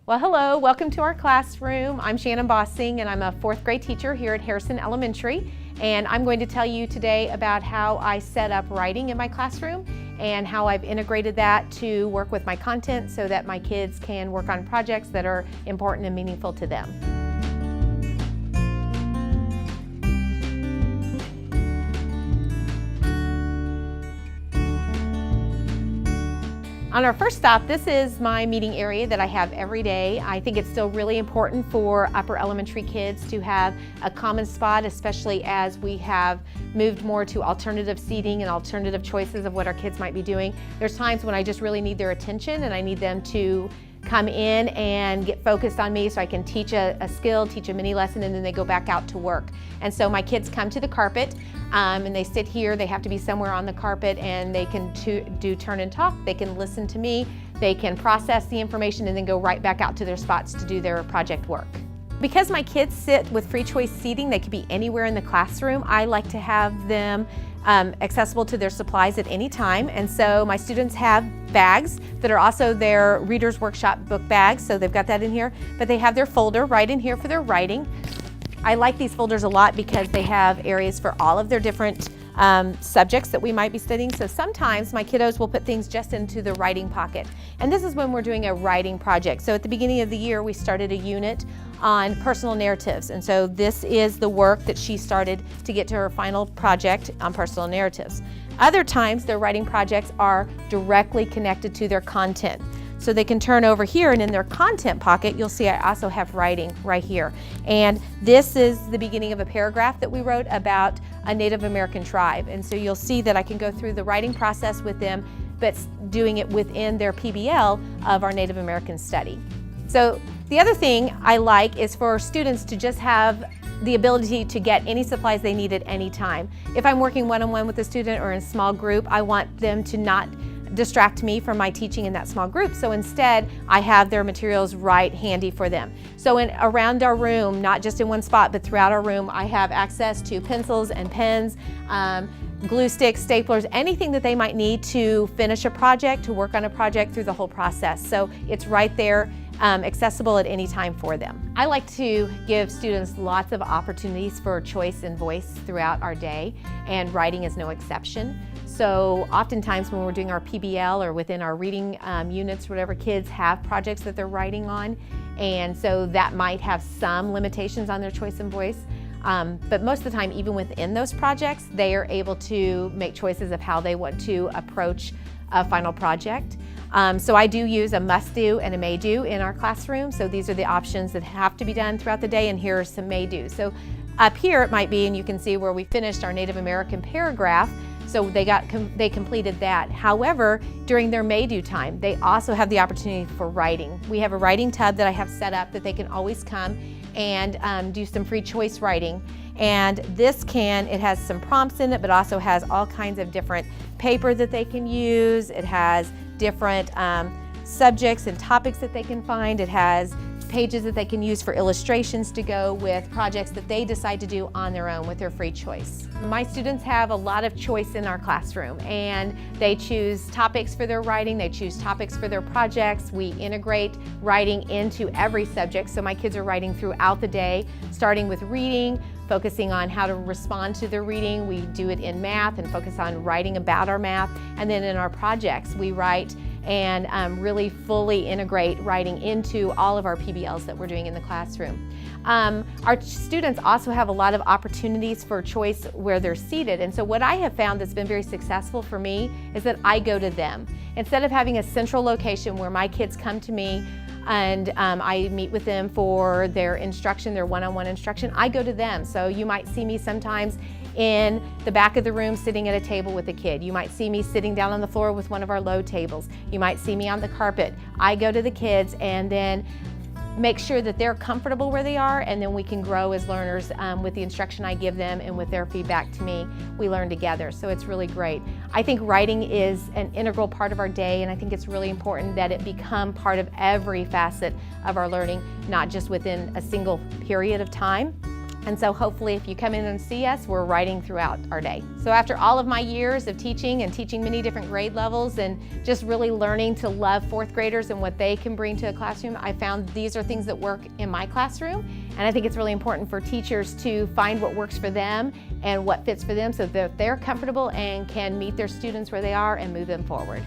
Well, hello, welcome to our classroom. I'm Shannon Bossing and I'm a fourth grade teacher here at Harrison Elementary. And I'm going to tell you today about how I set up writing in my classroom and how I've integrated that to work with my content so that my kids can work on projects that are important and meaningful to them. On our first stop, this is my meeting area that I have every day. I think it's still really important for upper elementary kids to have a common spot, especially as we have moved more to alternative seating and alternative choices of what our kids might be doing. There's times when I just really need their attention and I need them to come in and get focused on me so I can teach a skill, teach a mini lesson, and then they go back out to work. And so my kids come to the carpet and they sit here. They have to be somewhere on the carpet and they can do turn and talk. They can listen to me. They can process the information and then go right back out to their spots to do their project work. Because my kids sit with free choice seating, they could be anywhere in the classroom. I like to have them accessible to their supplies at any time. And so my students have bags that are also their Reader's Workshop book bags. So they've got that in here, but they have their folder right in here for their writing. I like these folders a lot because they have areas for all of their different subjects that we might be studying. So sometimes my kiddos will put things just into the writing pocket. And this is when we're doing a writing project. So at the beginning of the year, we started a unit on personal narratives. And so this is the work that she started to get to her final project on personal narratives. Other times, their writing projects are directly connected to their content. So they can turn over here, and in their content pocket, you'll see I also have writing right here. And this is the beginning of a paragraph that we wrote about a Native American tribe. And so you'll see that I can go through the writing process with them, but doing it within their PBL of our Native American study. So the other thing I like is for students to just have the ability to get any supplies they need at any time. If I'm working one-on-one with a student or in a small group, I want them to not distract me from my teaching in that small group. So instead, I have their materials right handy for them. So around our room, not just in one spot, but throughout our room, I have access to pencils and pens, glue sticks, staplers, anything that they might need to finish a project, to work on a project through the whole process. So it's right there, accessible at any time for them. I like to give students lots of opportunities for choice and voice throughout our day, and writing is no exception. So oftentimes when we're doing our PBL or within our reading units, whatever, kids have projects that they're writing on, and so that might have some limitations on their choice and voice. But most of the time, even within those projects, they are able to make choices of how they want to approach a final project. So I do use a must do and a may do in our classroom. So these are the options that have to be done throughout the day, and here are some may do. So up here it might be, and you can see where we finished our Native American paragraph. So they completed that. However, during their may do time, they also have the opportunity for writing. We have a writing tub that I have set up that they can always come and do some free choice writing. And it has some prompts in it, but also has all kinds of different paper that they can use. It has different subjects and topics that they can find. It has pages that they can use for illustrations to go with projects that they decide to do on their own with their free choice. My students have a lot of choice in our classroom, and they choose topics for their writing, they choose topics for their projects. We integrate writing into every subject, so my kids are writing throughout the day, starting with reading, focusing on how to respond to their reading. We do it in math and focus on writing about our math, and then in our projects we write and really fully integrate writing into all of our PBLs that we're doing in the classroom. Our students also have a lot of opportunities for choice where they're seated, and so what I have found that's been very successful for me is that I go to them. Instead of having a central location where my kids come to me and I meet with them for their instruction, their one-on-one instruction, I go to them. So you might see me sometimes in the back of the room sitting at a table with a kid. You might see me sitting down on the floor with one of our low tables. You might see me on the carpet. I go to the kids and then make sure that they're comfortable where they are, and then we can grow as learners with the instruction I give them and with their feedback to me. We learn together, so it's really great. I think writing is an integral part of our day, and I think it's really important that it become part of every facet of our learning, not just within a single period of time. And so hopefully if you come in and see us, we're writing throughout our day. So after all of my years of teaching and teaching many different grade levels and just really learning to love fourth graders and what they can bring to a classroom, I found these are things that work in my classroom. And I think it's really important for teachers to find what works for them and what fits for them so that they're comfortable and can meet their students where they are and move them forward.